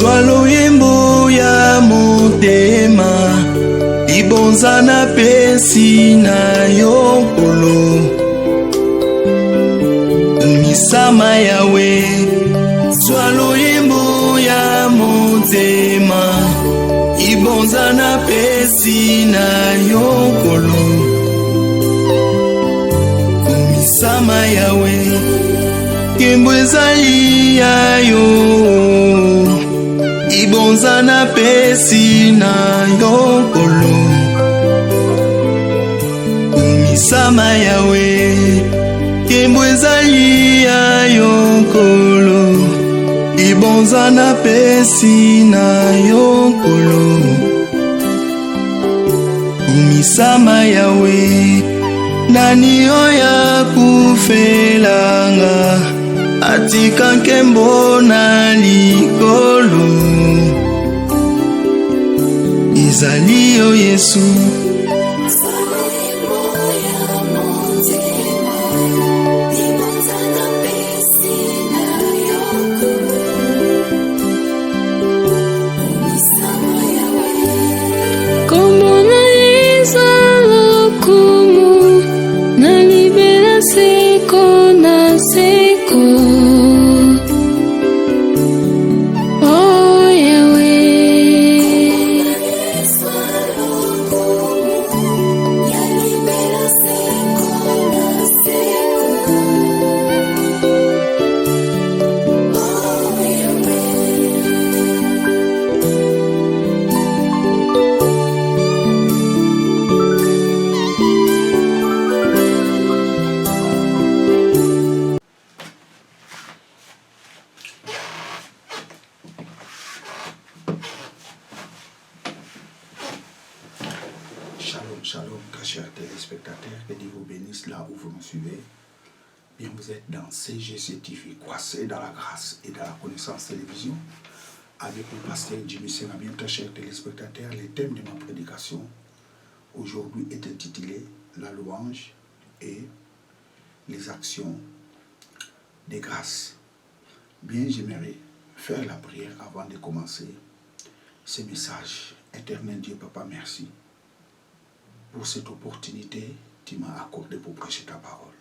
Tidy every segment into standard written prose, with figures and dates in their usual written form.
Swalo yembo ya motema ibonza na pesi na yokolo misama yawe. Swalo yembo ya motema ibonza na pesi na yokolo misama yawe. Kembo ezali ya yo ibonza na pesi na yokolo misama yawe. Kembo ezali ya yokolo ibonza na pesi na yokolo misama yawe. Nani oya kufelanga atika nkembo na likolo ezali yo Yesu. Shalom, très chers téléspectateurs, que Dieu vous bénisse là où vous nous suivez. Bien, vous êtes dans CGC TV, croissez dans la grâce et dans la connaissance télévision. Avec le pasteur Jimmy Senabien, très chers téléspectateurs, le thème de ma prédication aujourd'hui est intitulé La louange et les actions de grâce. Bien, j'aimerais faire la prière avant de commencer ce message. Éternel Dieu, Papa, merci pour cette opportunité que tu m'as accordée pour prêcher ta parole.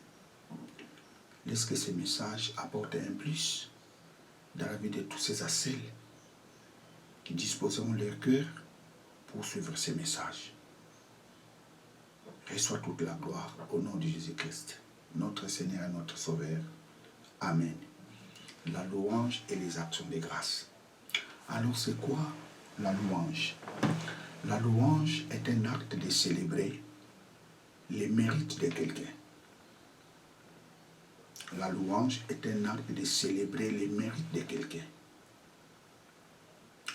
Laisse que ce message apporte un plus dans la vie de tous ces ascelles qui disposeront leur cœur pour suivre ce message. Reçois toute la gloire au nom de Jésus-Christ, notre Seigneur et notre Sauveur. Amen. La louange et les actions de grâce. Alors c'est quoi la louange? La louange est un acte de célébrer les mérites de quelqu'un. La louange est un acte de célébrer les mérites de quelqu'un.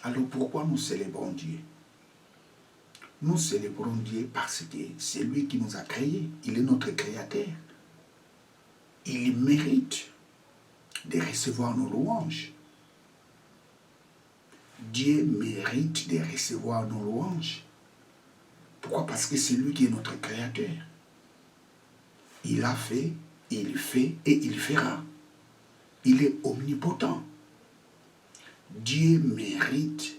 Alors pourquoi nous célébrons Dieu? Nous célébrons Dieu parce que c'est lui qui nous a créés. Il est notre créateur. Il mérite de recevoir nos louanges. Dieu mérite de recevoir nos louanges. Pourquoi? Parce que c'est lui qui est notre créateur. Il a fait, il fait et il fera. Il est omnipotent. Dieu mérite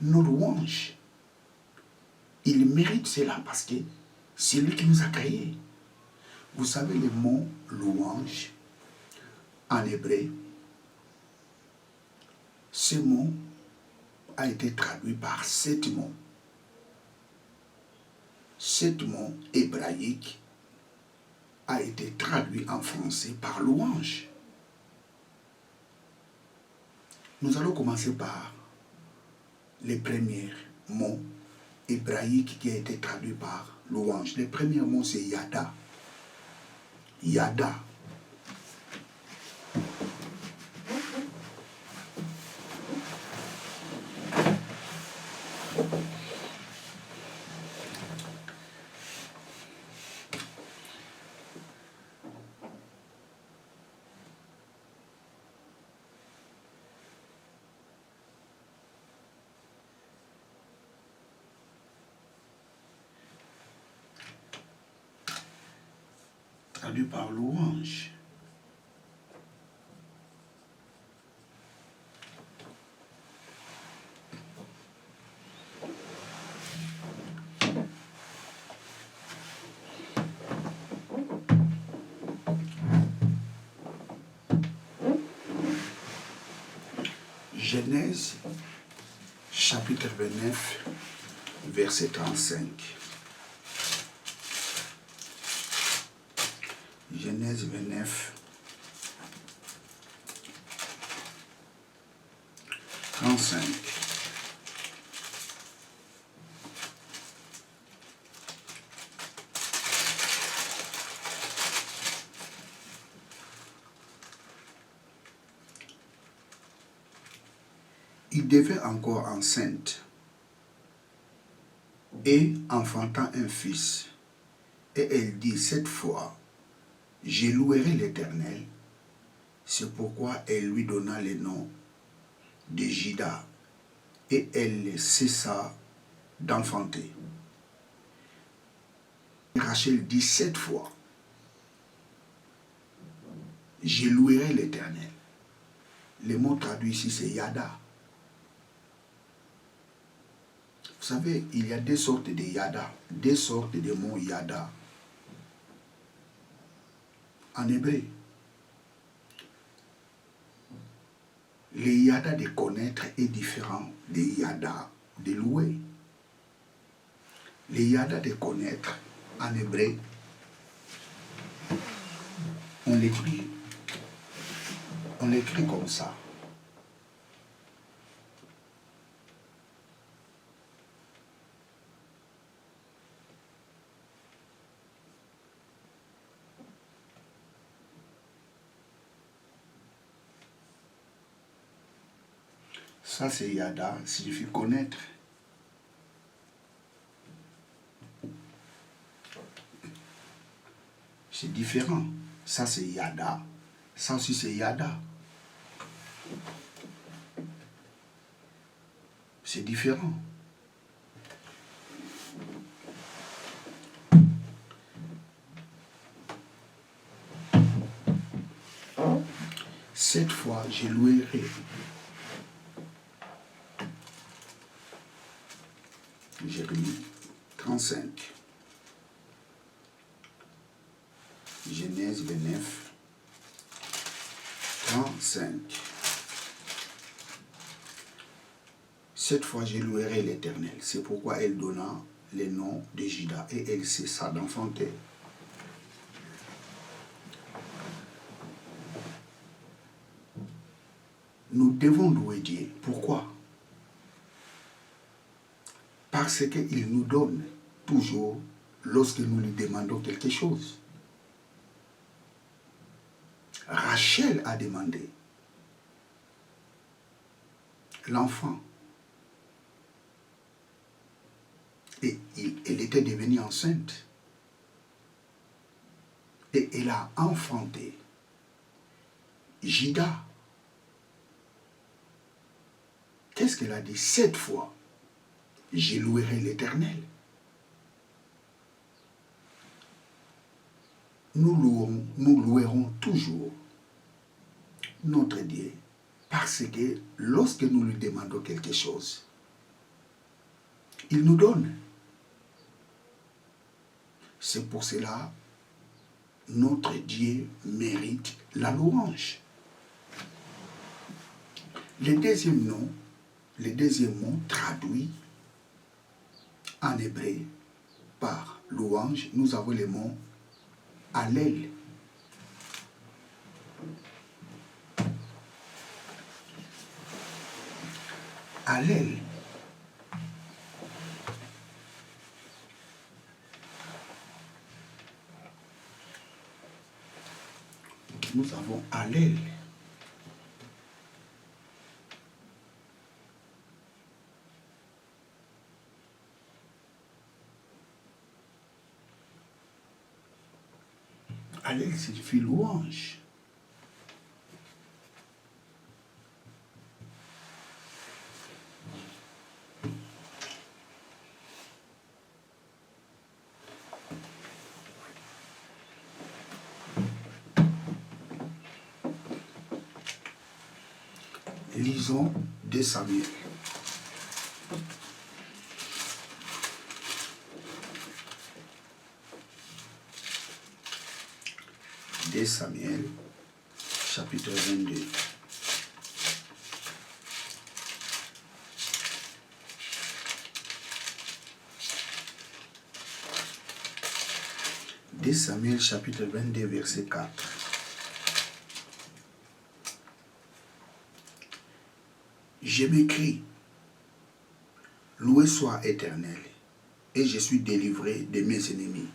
nos louanges. Il mérite cela parce que c'est lui qui nous a créés. Vous savez le mot louange en hébreu, ce mot a été traduit par 7 mots. 7 mots hébraïques a été traduit en français par louange. Nous allons commencer par les premiers mots hébraïques qui a été traduit par louange. Le premier mot c'est yada. Yada. Traduit par louange. Genèse, chapitre 29, verset 35. Genèse 29, 35. Il devait encore enceinte et enfantant un fils. Et elle dit, cette fois, je louerai l'Éternel. C'est pourquoi elle lui donna le nom de Juda. Et elle cessa d'enfanter. Rachel dit 7 fois, je louerai l'Éternel. Le mot traduit ici, c'est Yada. Vous savez, il y a deux sortes de Yada, deux sortes de mots Yada. En hébreu, le Yada de connaître est différent de Yada de louer. Le Yada de connaître, en hébreu, on l'écrit comme ça. Ça, c'est Yada, signifie connaître. C'est différent. Ça, c'est Yada. Ça aussi, c'est Yada. C'est différent. Cette fois, je louerai. Jérémie 35. Genèse 29. 35. Cette fois, je louerai l'Éternel. C'est pourquoi elle donna le nom de Juda et elle cessa d'enfanter. Nous devons louer Dieu. Pourquoi? Parce qu'il nous donne toujours lorsque nous lui demandons quelque chose. Rachel a demandé l'enfant. Et elle était devenue enceinte. Et elle a enfanté Juda. Qu'est-ce qu'elle a dit? 7 fois, je louerai l'Éternel. Nous louerons toujours notre Dieu parce que lorsque nous lui demandons quelque chose, il nous donne. C'est pour cela notre Dieu mérite la louange. Le deuxième mot traduit en hébreu par louange, nous avons le mot Hallel. Hallel. Nous avons Hallel. Hallel signifie louange. Lisons 2 Samuel. De Samuel, chapitre 22. 2 Samuel chapitre 22 verset 4. Je m'écris, loué soit Éternel, et je suis délivré de mes ennemis.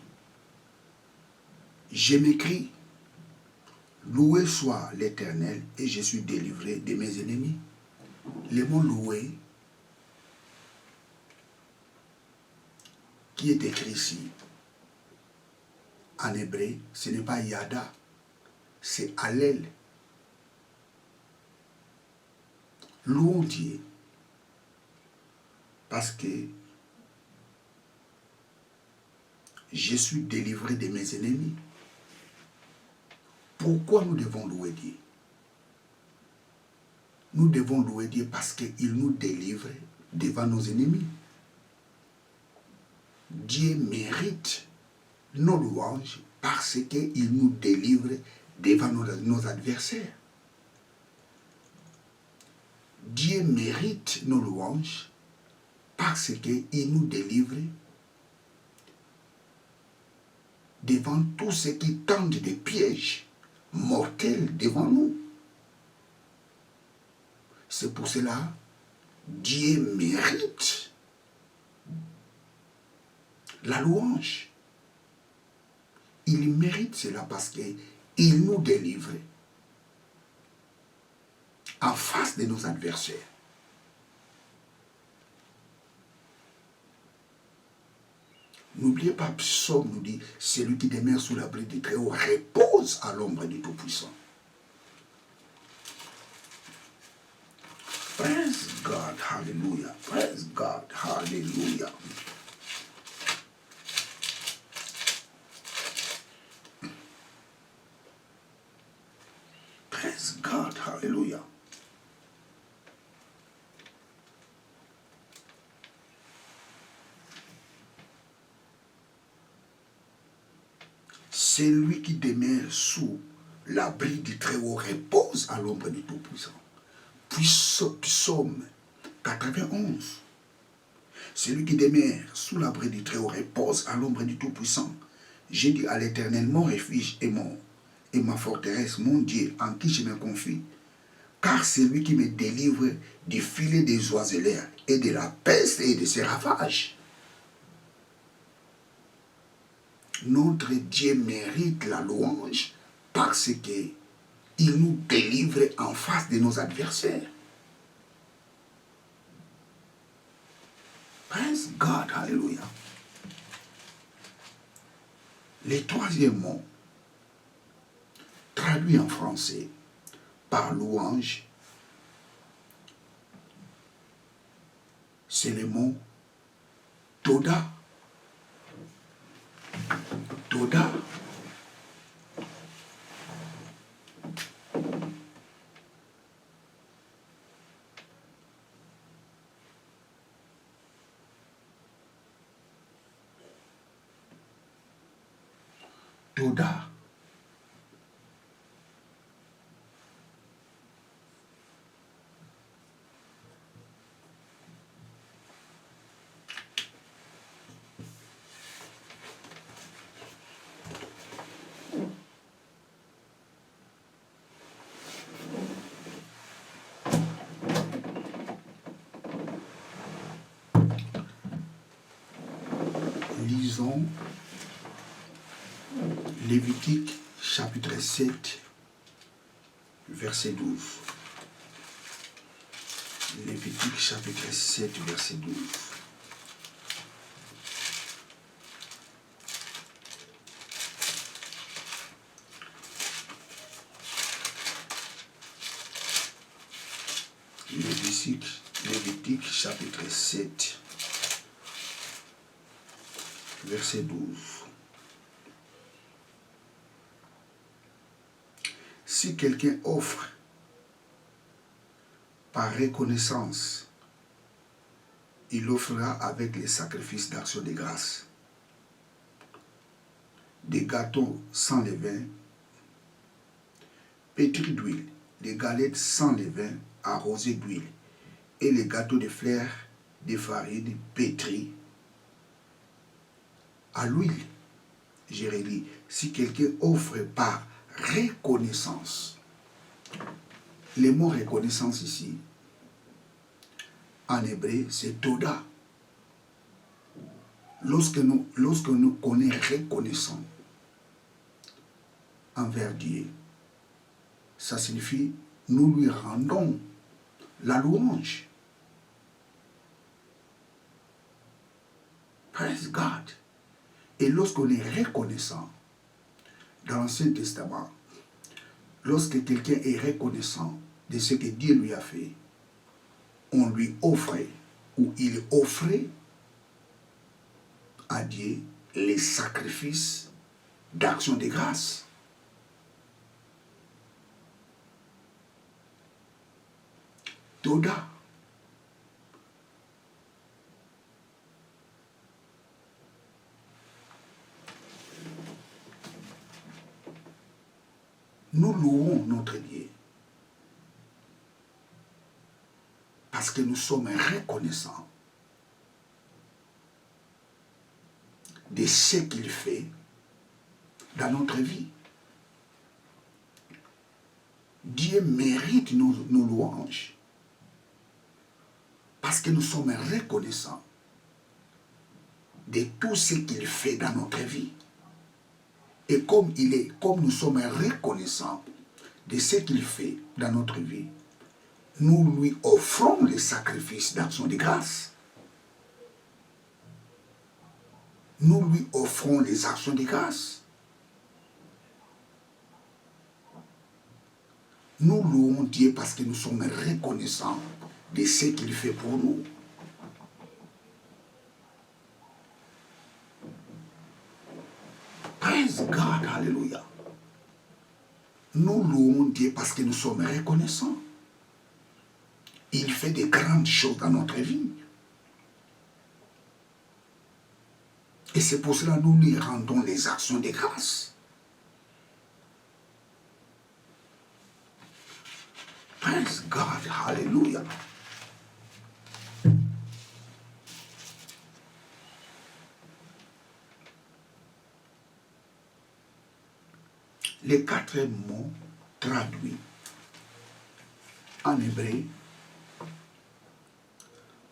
Je m'écris, loué soit l'Éternel, et je suis délivré de mes ennemis. Le mot loué, qui est écrit ici, en hébreu, ce n'est pas Yada, c'est Hallel. Louons Dieu, parce que je suis délivré de mes ennemis. Pourquoi nous devons louer Dieu? Nous devons louer Dieu parce qu'il nous délivre devant nos ennemis. Dieu mérite nos louanges parce qu'il nous délivre devant nos adversaires. Dieu mérite nos louanges parce qu'il nous délivre devant tous ceux qui tendent des pièges mortels devant nous. C'est pour cela Dieu mérite la louange. Il mérite cela parce qu'il nous délivre en face de nos adversaires. N'oubliez pas, Psaume nous dit, celui qui demeure sous l'abri du Très-Haut repose à l'ombre du Tout-Puissant. Praise God, hallelujah. Praise God, hallelujah. Praise God, hallelujah. Celui qui demeure sous l'abri du Très-Haut repose à l'ombre du Tout-Puissant. Psaume 91. Celui qui demeure sous l'abri du Très-Haut repose à l'ombre du Tout-Puissant. J'ai dit à l'Éternel, mon refuge et ma forteresse, mon Dieu, en qui je me confie. Car c'est lui qui me délivre du filet des oiseleurs et de la peste et de ses ravages. Notre Dieu mérite la louange parce qu'il nous délivre en face de nos adversaires. Praise God, hallelujah. Le troisième mot, traduit en français par louange, c'est le mot Toda. Toda. Toda. Lisons Lévitique chapitre 7, verset 12. Lévitique chapitre 7, verset 12. Lévitique chapitre 7, verset 12. Si quelqu'un offre par reconnaissance, il offrira avec les sacrifices d'action de grâce des gâteaux sans levain, pétris d'huile, des galettes sans levain arrosées d'huile, et les gâteaux de fleurs de farine pétris à l'huile. je relis, si quelqu'un offre par reconnaissance, le mot reconnaissance ici, en hébreu, c'est Toda. Lorsque nous qu'on est reconnaissant envers Dieu, ça signifie nous lui rendons la louange. Praise God. Et lorsqu'on est reconnaissant, dans l'Ancien Testament, lorsque quelqu'un est reconnaissant de ce que Dieu lui a fait, on lui offrait, ou il offrait à Dieu les sacrifices d'action de grâce. Toda. Nous louons notre Dieu parce que nous sommes reconnaissants de ce qu'il fait dans notre vie. Dieu mérite nos louanges parce que nous sommes reconnaissants de tout ce qu'il fait dans notre vie. Et comme nous sommes reconnaissants de ce qu'il fait dans notre vie, nous lui offrons les sacrifices d'action de grâce. Nous lui offrons les actions de grâce. Nous louons Dieu parce que nous sommes reconnaissants de ce qu'il fait pour nous. Praise God, hallelujah. Nous louons Dieu parce que nous sommes reconnaissants. Il fait de grandes choses dans notre vie. Et c'est pour cela que nous lui rendons les actions de grâce. Praise God, hallelujah. Les 4 mots traduits en hébreu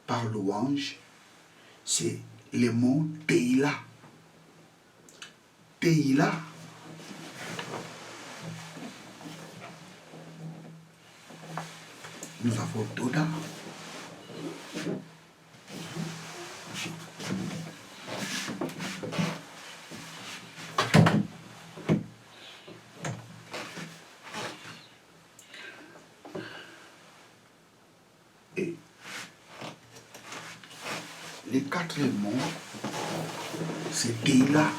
par louange, c'est le mot Teila. Teila. Nous avons Toda. Et les 4 mots, c'est Teila.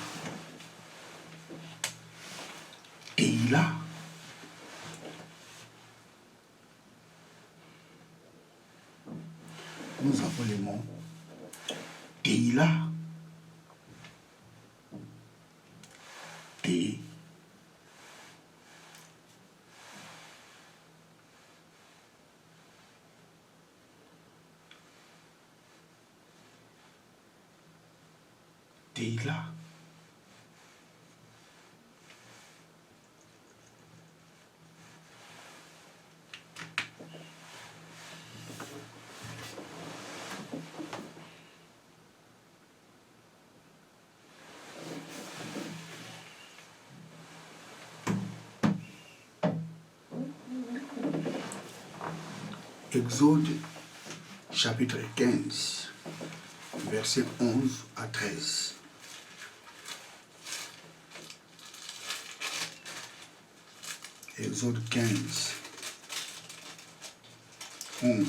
Teila. Nous avons le mot Teila. Teila. Exode chapitre 15, versets 11 à 13. Exode 15, 11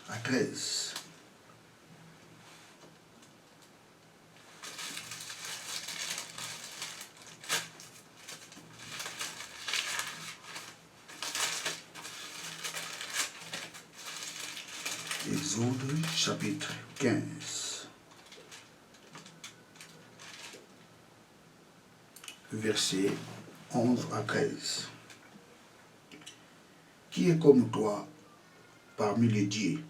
à 13. Exode chapitre 15, versets 11 à 13. Qui est comme toi parmi les dieux,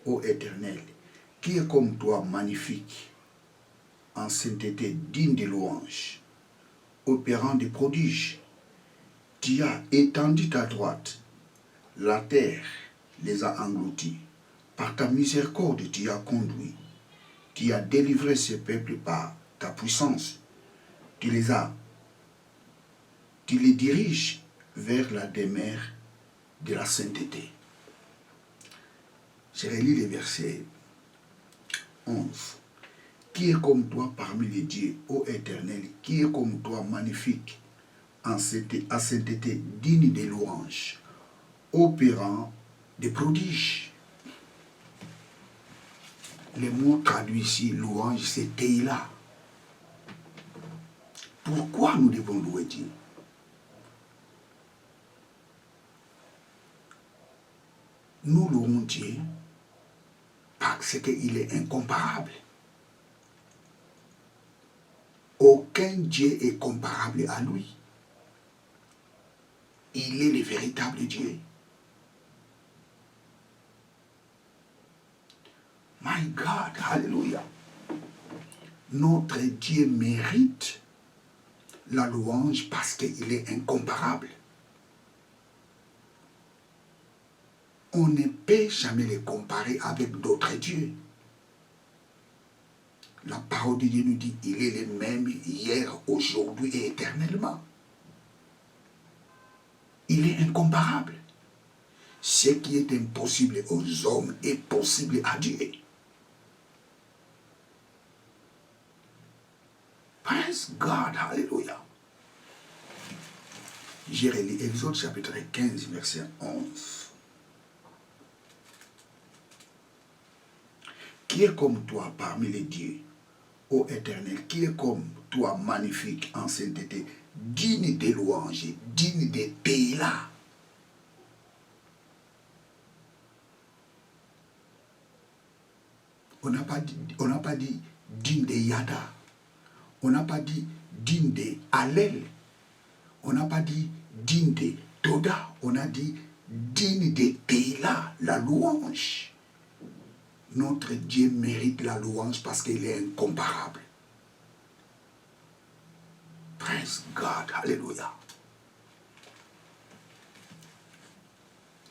ô Éternel? Qui est comme toi magnifique en sainteté digne de louange, opérant des prodiges. Tu as étendu ta droite, la terre les a engloutis. Par ta miséricorde, tu as conduit. Tu as délivré ce peuple par ta puissance. Tu les diriges vers la demeure de la sainteté. Je relis le verset 11. Qui est comme toi parmi les dieux, ô Éternel, qui est comme toi magnifique, en sainteté digne de louange, opérant des prodiges. Le mot traduit ici, louange, c'est Teila. Pourquoi nous devons louer Dieu? Nous louons Dieu parce qu'il est incomparable. Aucun Dieu est comparable à lui. Il est le véritable Dieu. My God, hallelujah. Notre Dieu mérite la louange parce qu'il est incomparable. On ne peut jamais le comparer avec d'autres dieux. La parole de Dieu nous dit qu'il est le même hier, aujourd'hui et éternellement. Il est incomparable. Ce qui est impossible aux hommes est possible à Dieu. Praise God, hallelujah. J'ai relu Exode chapitre 15, verset 11. Qui est comme toi parmi les dieux, ô Éternel, qui est comme toi magnifique en sainteté, digne de louanges, digne de Teila. On n'a pas dit digne de Yada. On n'a pas dit digne de Hallel. On n'a pas dit digne de Toda. On a dit digne de Teila, la louange. Notre Dieu mérite la louange parce qu'il est incomparable. Praise God, hallelujah.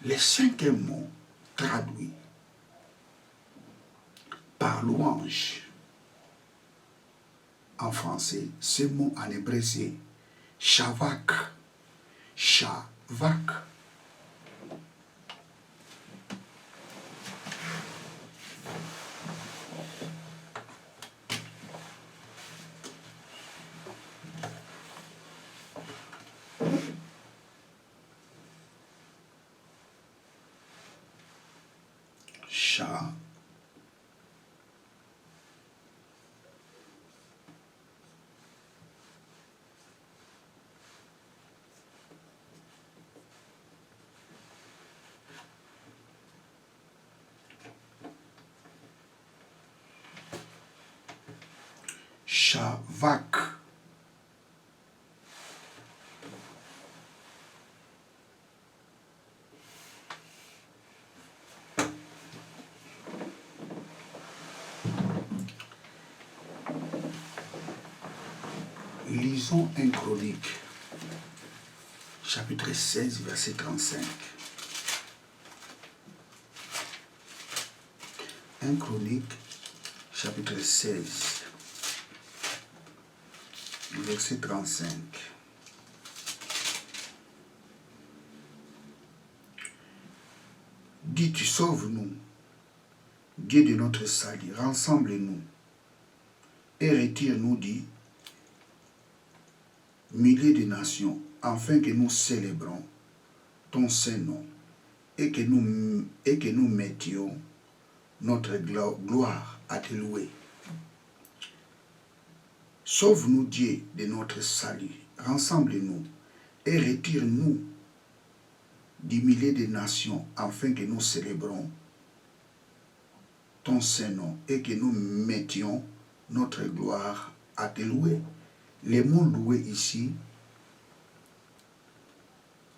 Le cinquième mot traduit par louange en français, ce mot en hébreu c'est shavak. Shavak. Shavak. Lisons 1 Chronique, chapitre 16, verset 35. 1 Chronique, chapitre 16, verset 35. Dis-tu, sauve-nous, Dieu de notre salut, rassemble-nous et retire-nous du milieu de nations, afin que nous célébrons ton Saint-Nom et que nous mettions notre gloire à te louer. Sauve-nous, Dieu, de notre salut, rassemble-nous et retire-nous du milieu des nations, afin que nous célébrons ton Saint-Nom et que nous mettions notre gloire à te louer. Le mot louer ici,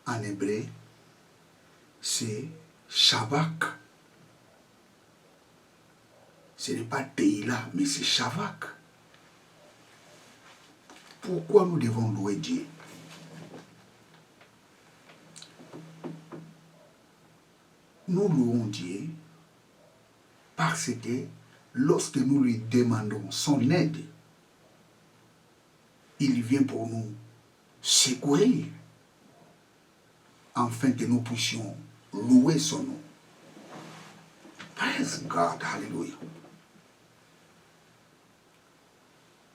en hébreu, c'est Shavak. Ce n'est pas Teila, mais c'est Shavak. Pourquoi nous devons louer Dieu? Nous louons Dieu parce que lorsque nous lui demandons son aide, il vient pour nous secourir afin que nous puissions louer son nom. Praise God, hallelujah.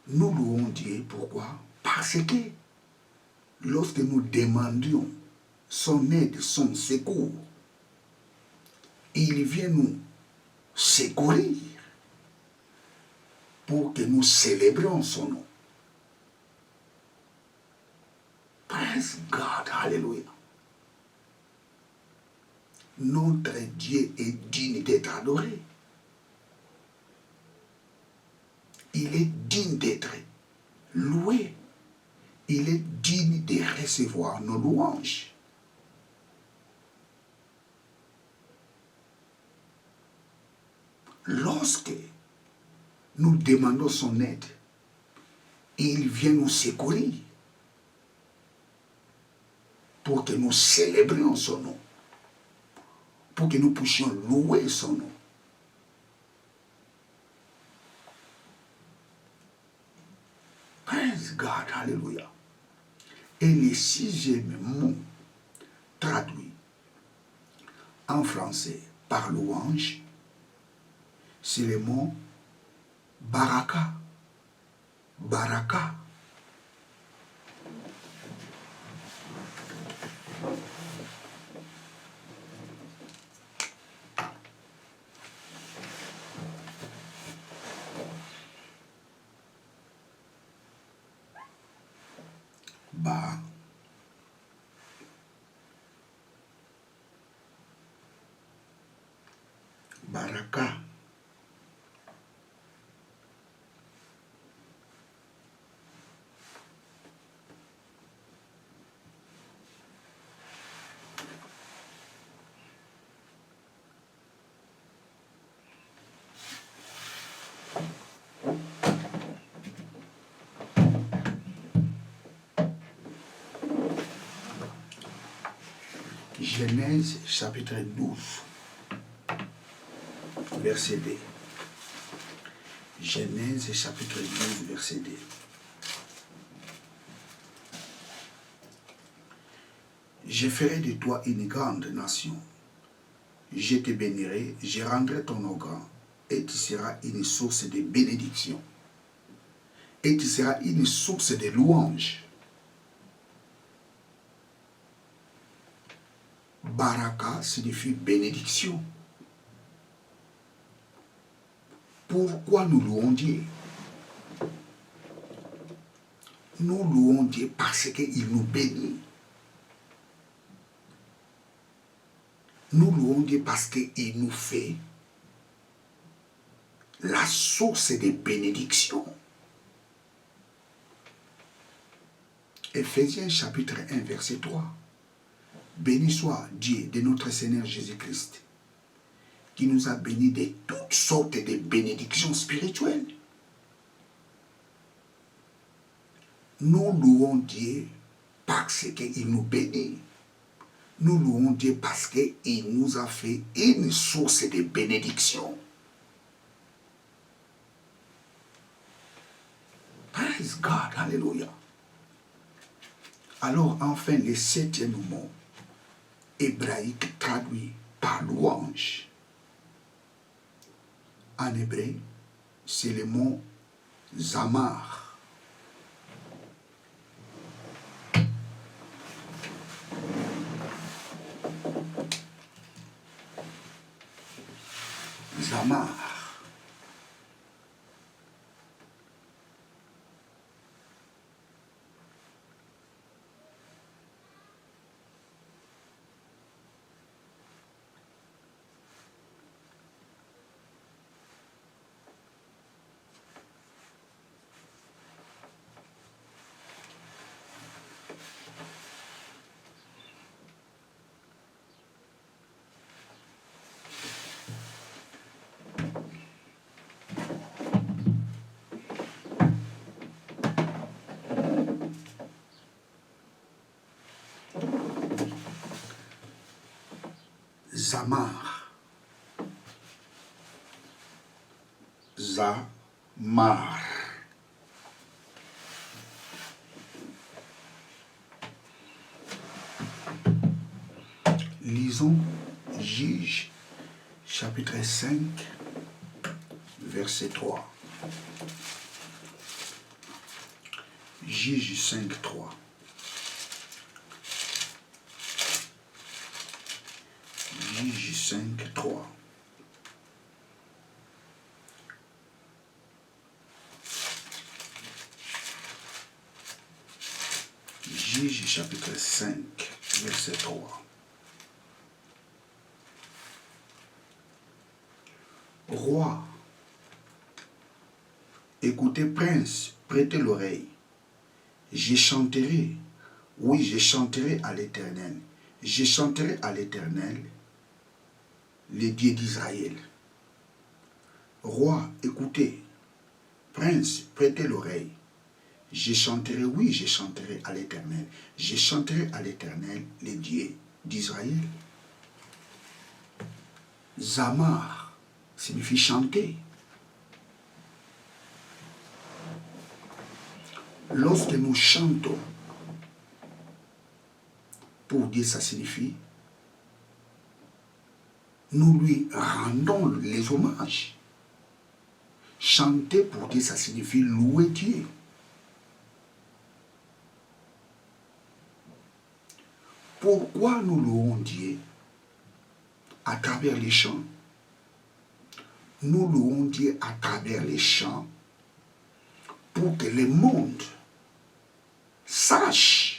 Nous louons Dieu, pourquoi? Parce que lorsque nous demandions son aide, son secours, il vient nous secourir pour que nous célébrions son nom. Praise God, hallelujah. Notre Dieu est digne d'être adoré. Il est digne d'être loué. Il est digne de recevoir nos louanges. Lorsque nous demandons son aide, il vient nous secourir pour que nous célébrions son nom, pour que nous puissions louer son nom. Praise God, hallelujah. Et le sixième mot traduit en français par louange, c'est le mot baraka. Baraka. Baraka. Genèse chapitre 12, verset 2. Genèse chapitre 12, verset 2. Je ferai de toi une grande nation. Je te bénirai, je rendrai ton nom grand, et tu seras une source de bénédiction. Et tu seras une source de louange. Baraka signifie bénédiction. Pourquoi nous louons Dieu? Nous louons Dieu parce qu'il nous bénit. Nous louons Dieu parce qu'il nous fait la source des bénédictions. Éphésiens chapitre 1, verset 3. Béni soit Dieu de notre Seigneur Jésus-Christ, qui nous a bénis de toutes sortes de bénédictions spirituelles. Nous louons Dieu parce qu'il nous bénit. Nous louons Dieu parce qu'il nous a fait une source de bénédiction. Praise God, hallelujah. Alors enfin le septième mot hébraïque traduit par louange. En hébreu, c'est le mot zamar. Zamar. Zamar. Zamar. Lisons Juge, chapitre 5, verset 3. Juge 5, 3. Juge 5, 3. Juge chapitre 5, verset 3. Roi, écoutez, prince, prêtez l'oreille. Je chanterai, oui, je chanterai à l'Éternel. Je chanterai à l'Éternel, le Dieu d'Israël. Roi, écoutez, prince, prêtez l'oreille. Je chanterai, oui, je chanterai à l'Éternel. Je chanterai à l'Éternel, le Dieu d'Israël. Zamar signifie chanter. Lorsque nous chantons, pour Dieu, ça signifie nous lui rendons les hommages. Chanter pour Dieu, ça signifie louer Dieu. Pourquoi nous louons Dieu? À travers les chants. Nous louons Dieu à travers les chants pour que le monde sache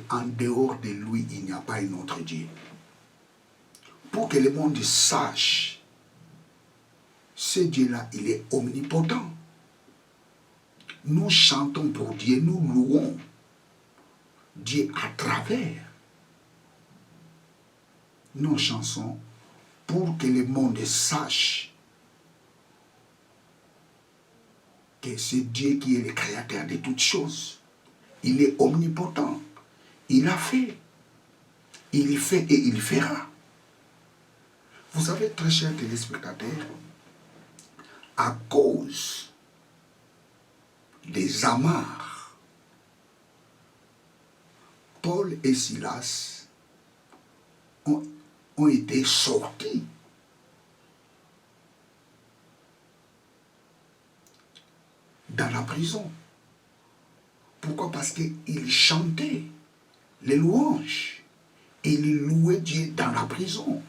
qu'en dehors de lui, il n'y a pas un autre Dieu. Pour que le monde sache, ce Dieu-là, il est omnipotent. Nous chantons pour Dieu, nous louons Dieu à travers nos chansons pour que le monde sache que c'est Dieu qui est le créateur de toutes choses. Il est omnipotent. Il a fait. Il fait et il fera. Vous savez, très chers téléspectateurs, à cause des amarres, Paul et Silas ont été sortis dans la prison. Pourquoi? Parce qu'ils chantaient les louanges et ils louaient Dieu dans la prison.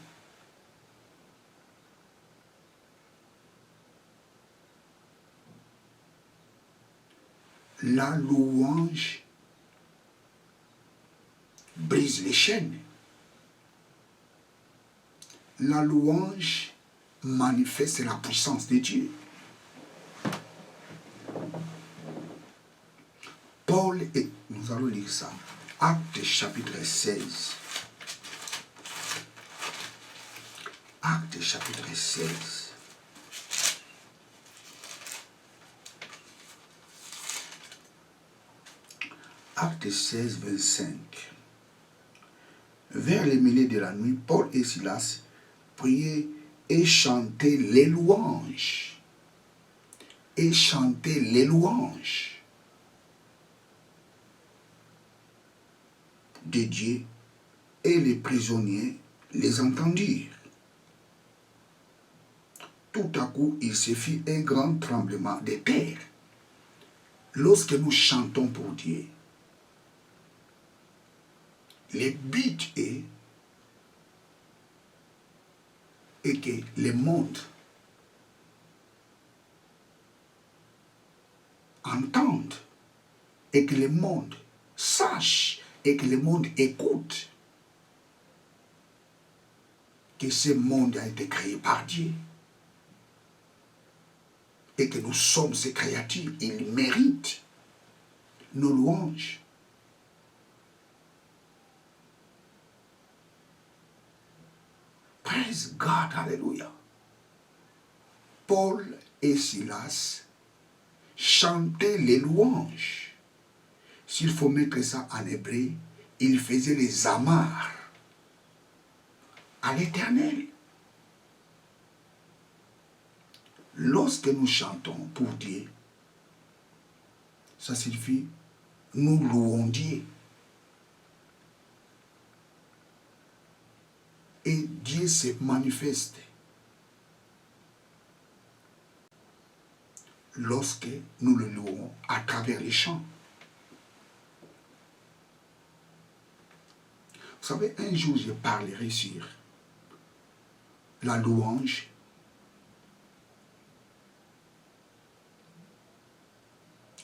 La louange brise les chaînes. La louange manifeste la puissance de Dieu. Paul et nous allons lire ça. Actes chapitre 16. Actes chapitre 16. Actes 16, 25. Vers les mêlées de la nuit, Paul et Silas priaient et chantaient les louanges. Et chantaient les louanges de Dieu, et les prisonniers les entendirent. Tout à coup, il se fit un grand tremblement de terre. Lorsque nous chantons pour Dieu, le but est que le monde entende et que le monde sache et que le monde écoute que ce monde a été créé par Dieu et que nous sommes ses créatures. Il mérite nos louanges. Praise God, hallelujah. Paul et Silas chantaient les louanges. S'il faut mettre ça en hébreu, il faisait les amarres à l'Éternel. Lorsque nous chantons pour Dieu, ça signifie nous louons Dieu. Et Dieu se manifeste lorsque nous le louons à travers les chants. Vous savez, un jour je parlerai sur la louange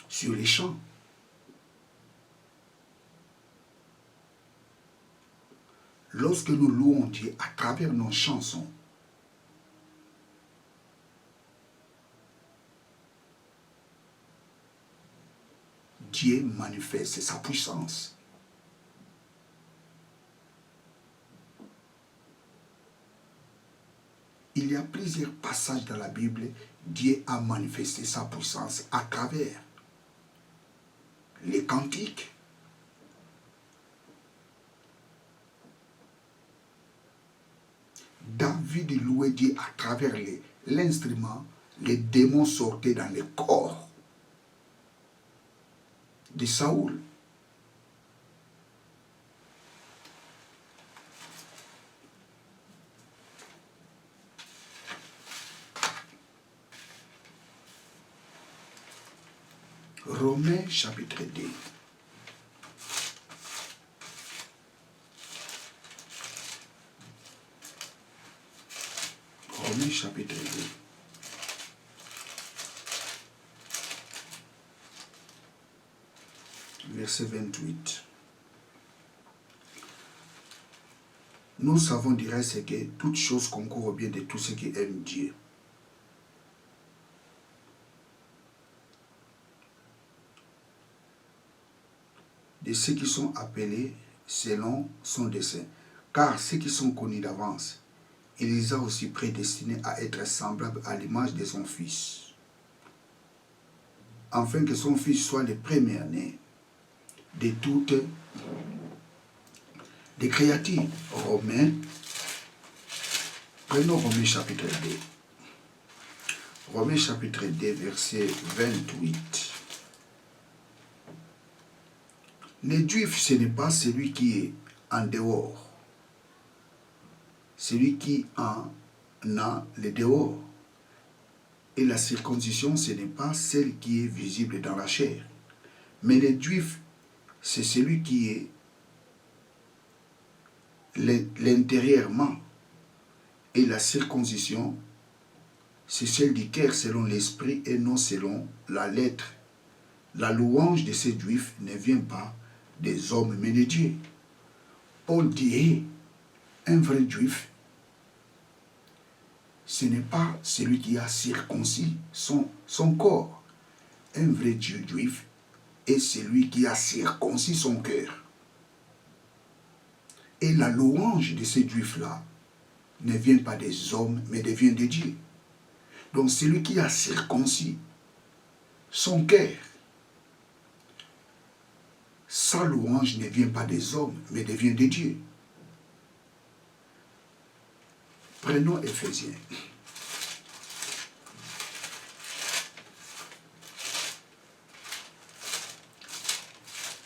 sur les chants. Lorsque nous louons Dieu à travers nos chansons, Dieu manifeste sa puissance. Il y a plusieurs passages dans la Bible, Dieu a manifesté sa puissance à travers les cantiques. David louait Dieu à travers l'instrument, les démons sortaient dans le corps de Saoul. Romains chapitre 2. Romains chapitre 2. Verset 28. Nous savons du reste que toute chose concourt au bien de tous ceux qui aiment Dieu. De ceux qui sont appelés selon son dessein. Car ceux qui sont connus d'avance, il les a aussi prédestinés à être semblables à l'image de son Fils, afin que son Fils soit le premier-né de toutes les créatures. Prenons Romains chapitre 2. Romains chapitre 2, verset 28. Le juif, ce n'est pas celui qui est en dehors. Celui qui en a le dehors. Et la circoncision, ce n'est pas celle qui est visible dans la chair. Mais le juif, c'est celui qui est l'intérieurement. Et la circoncision, c'est celle du cœur selon l'esprit et non selon la lettre. La louange de ces juifs ne vient pas des hommes mais de Dieu. Paul dit, un vrai juif, ce n'est pas celui qui a circoncis son corps. Un vrai juif est celui qui a circoncis son cœur. Et la louange de ces juifs-là ne vient pas des hommes, mais vient de Dieu. Donc celui qui a circoncis son cœur, sa louange ne vient pas des hommes, mais vient de Dieu. Prenons Éphésiens.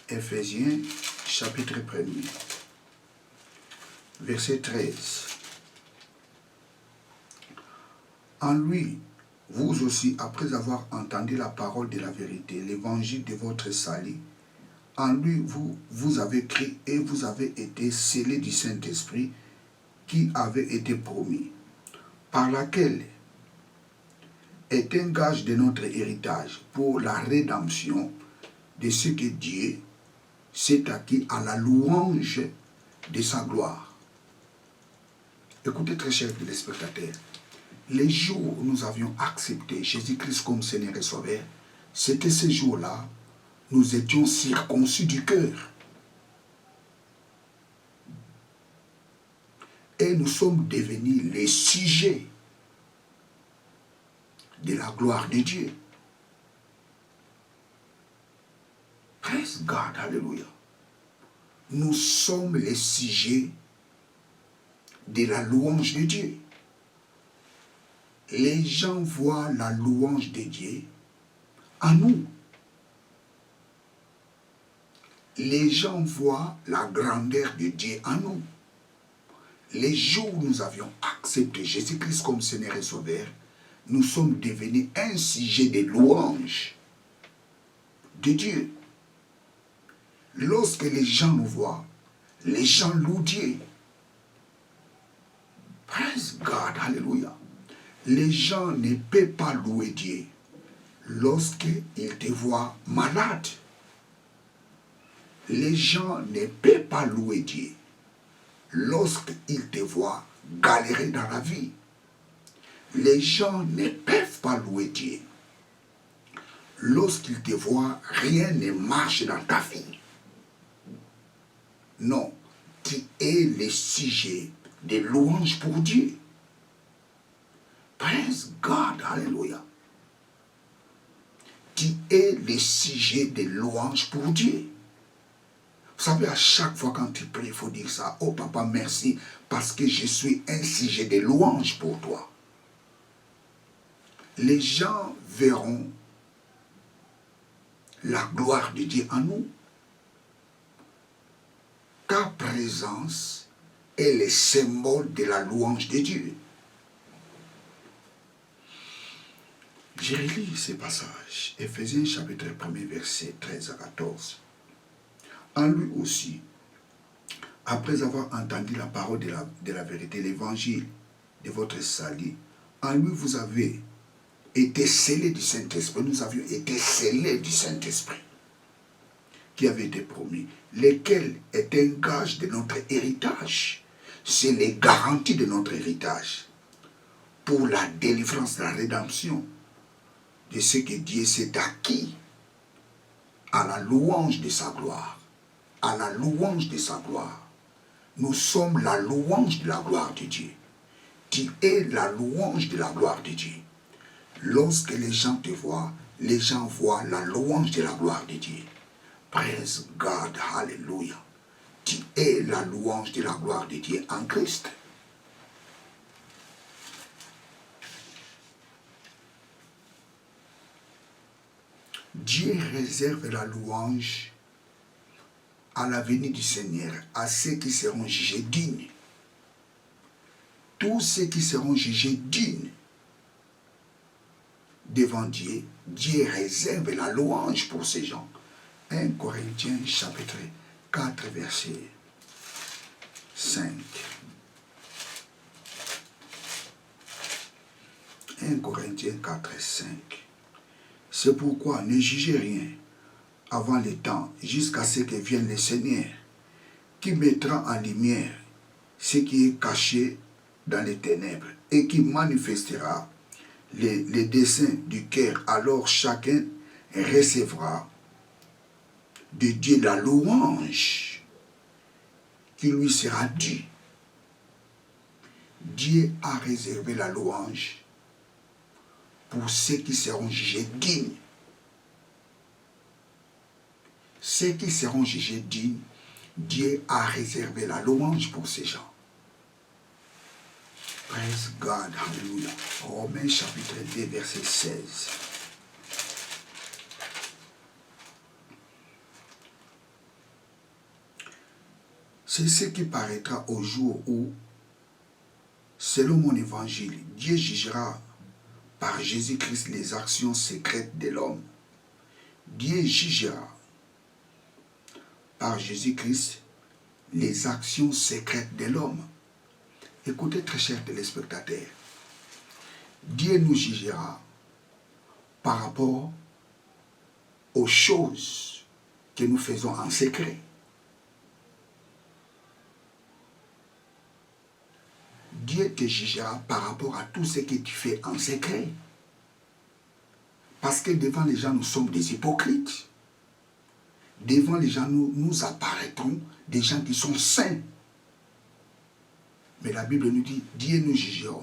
Éphésiens, chapitre 1er, verset 13. En lui, vous aussi, après avoir entendu la parole de la vérité, l'évangile de votre salut, en lui, vous avez cru et vous avez été scellés du Saint-Esprit qui avait été promis, par laquelle est un gage de notre héritage pour la rédemption de ce que Dieu s'est acquis à la louange de sa gloire. Écoutez très chers téléspectateurs, les jours où nous avions accepté Jésus-Christ comme Seigneur et Sauveur, c'était ces jours-là, nous étions circoncis du cœur. Et nous sommes devenus les sujets de la gloire de Dieu. Praise God, alléluia. nous sommes les sujets de la louange de Dieu. Les gens voient la louange de Dieu en nous. Les gens voient la grandeur de Dieu en nous. Les jours où nous avions accepté Jésus-Christ comme Seigneur et Sauveur, nous sommes devenus un sujet de louange de Dieu. Lorsque les gens nous voient, les gens louent Dieu. Praise God, alléluia. Les gens ne peuvent pas louer Dieu lorsqu'ils te voient malade. Les gens ne peuvent pas louer Dieu lorsqu'ils te voient galérer dans la vie. Les gens ne peuvent pas louer Dieu lorsqu'ils te voient, rien ne marche dans ta vie. Non, tu es le sujet de louange pour Dieu. Praise God, alléluia. Tu es le sujet de louange pour Dieu. Vous savez, à chaque fois quand tu pries, il faut dire ça. Oh papa, merci, parce que je suis un sujet de louange pour toi. Les gens verront la gloire de Dieu en nous. Ta présence est le symbole de la louange de Dieu. Je relis ce passage, Éphésiens chapitre 1, verset 13 à 14. En lui aussi, après avoir entendu la parole de la vérité, l'évangile de votre salut, en lui vous avez été scellés du Saint-Esprit. Nous avions été scellés du Saint-Esprit qui avait été promis, lequel est un gage de notre héritage. C'est les garanties de notre héritage pour la délivrance, la rédemption de ce que Dieu s'est acquis à la louange de sa gloire. À la louange de sa gloire. Nous sommes la louange de la gloire de Dieu. Tu es la louange de la gloire de Dieu. Lorsque les gens te voient, les gens voient la louange de la gloire de Dieu. Praise God, hallelujah. Tu es la louange de la gloire de Dieu en Christ. Dieu réserve la louange à la venue du Seigneur, à ceux qui seront jugés dignes. Tous ceux qui seront jugés dignes devant Dieu, Dieu réserve la louange pour ces gens. 1 Corinthiens chapitre 4, verset 5. 1 Corinthiens 4, 5. C'est pourquoi ne jugez rien avant le temps, jusqu'à ce que vienne le Seigneur, qui mettra en lumière ce qui est caché dans les ténèbres et qui manifestera les desseins du cœur. Alors chacun recevra de Dieu la louange qui lui sera due. Dieu a réservé la louange pour ceux qui seront jugés dignes. Ceux qui seront jugés dignes, Dieu a réservé la louange pour ces gens. Praise God, hallelujah. Romains chapitre 2, verset 16. C'est ce qui paraîtra au jour où, selon mon évangile, Dieu jugera par Jésus-Christ les actions secrètes de l'homme. Dieu jugera par Jésus-Christ les actions secrètes de l'homme. Écoutez, très chers téléspectateurs, Dieu nous jugera par rapport aux choses que nous faisons en secret. Dieu te jugera par rapport à tout ce que tu fais en secret. Parce que devant les gens, nous sommes des hypocrites. Devant les gens, nous apparaîtrons des gens qui sont saints. Mais la Bible nous dit, Dieu nous jugera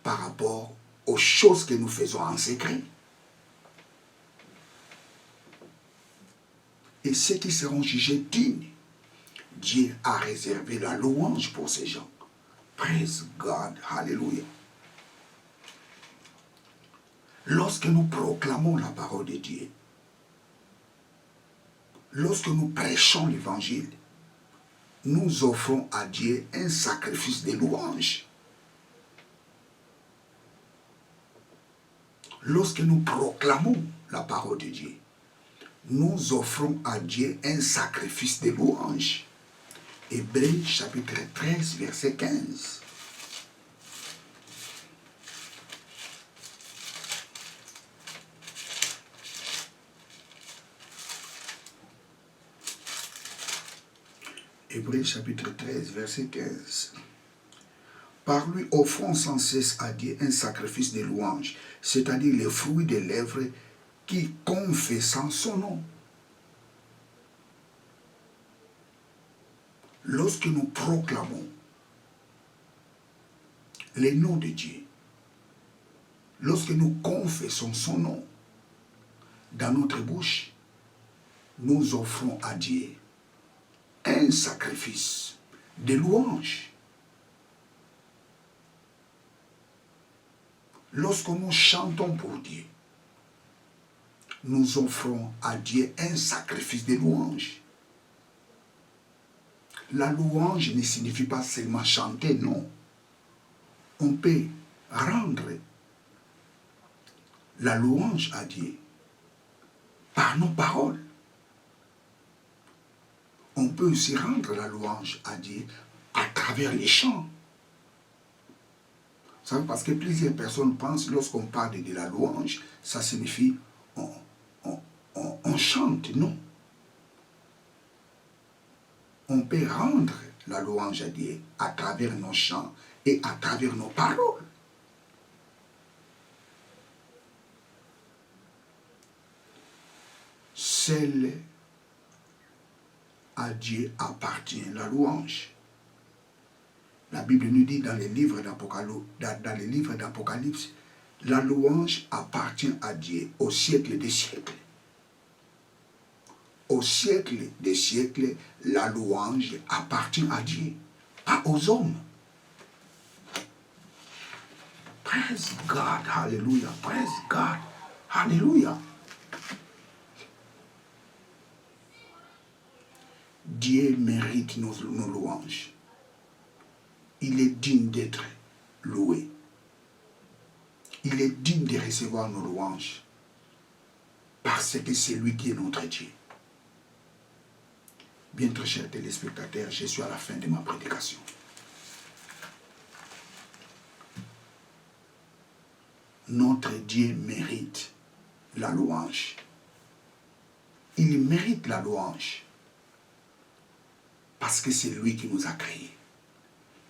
par rapport aux choses que nous faisons en secret. Et ceux qui seront jugés dignes, Dieu a réservé la louange pour ces gens. Praise God, hallelujah. Lorsque nous proclamons la parole de Dieu, lorsque nous prêchons l'évangile, nous offrons à Dieu un sacrifice de louange. Lorsque nous proclamons la parole de Dieu, nous offrons à Dieu un sacrifice de louange. Hébreux chapitre 13, verset 15. Hébreux chapitre 13, verset 15. Par lui, offrons sans cesse à Dieu un sacrifice de louange, c'est-à-dire les fruits des lèvres qui confessent son nom. Lorsque nous proclamons les noms de Dieu, lorsque nous confessons son nom dans notre bouche, nous offrons à Dieu un sacrifice de louange. Lorsque nous chantons pour Dieu, nous offrons à Dieu un sacrifice de louange. La louange ne signifie pas seulement chanter, non. On peut rendre la louange à Dieu par nos paroles. On peut aussi rendre la louange à Dieu à travers les chants. Vous savez, parce que plusieurs personnes pensent, lorsqu'on parle de la louange, ça signifie on chante, non. On peut rendre la louange à Dieu à travers nos chants et à travers nos paroles. Seul à Dieu appartient la louange. La Bible nous dit dans les livres d'Apocalypse, la louange appartient à Dieu au siècle des siècles. Au siècle des siècles, la louange appartient à Dieu, pas aux hommes. Praise God, hallelujah, praise God, hallelujah. Dieu mérite nos louanges. Il est digne d'être loué. Il est digne de recevoir nos louanges parce que c'est lui qui est notre Dieu. Bien très chers téléspectateurs, je suis à la fin de ma prédication. Notre Dieu mérite la louange. Il mérite la louange parce que c'est lui qui nous a créés.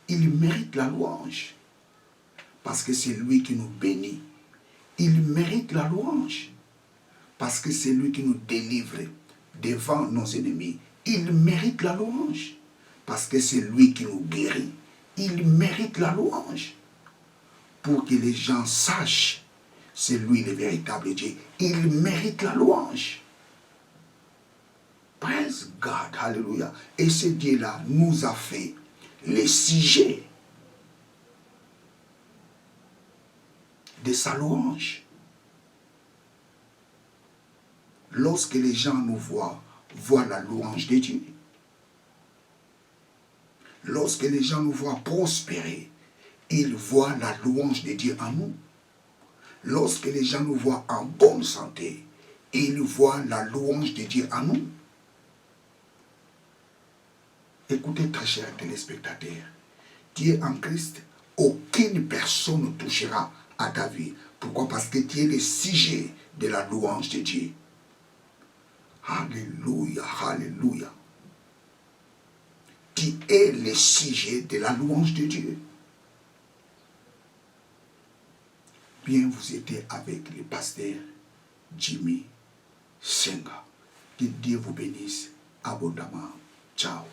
Il mérite la louange parce que c'est lui qui nous bénit. Il mérite la louange parce que c'est lui qui nous délivre devant nos ennemis. Il mérite la louange parce que c'est lui qui nous guérit. Il mérite la louange pour que les gens sachent c'est lui le véritable Dieu. Il mérite la louange. Praise God, hallelujah. Et ce Dieu-là nous a fait les sujets de sa louange. Lorsque les gens nous voient la louange de Dieu. Lorsque les gens nous voient prospérer, ils voient la louange de Dieu en nous. Lorsque les gens nous voient en bonne santé, ils voient la louange de Dieu en nous. Écoutez, très chers téléspectateurs, tu es en Christ, aucune personne ne touchera à ta vie. Pourquoi? Parce que tu es le sujet de la louange de Dieu. Alléluia, alléluia. Tu es le sujet de la louange de Dieu. Bien, vous étiez avec le pasteur Jimmy Senga. Que Dieu vous bénisse abondamment. Ciao.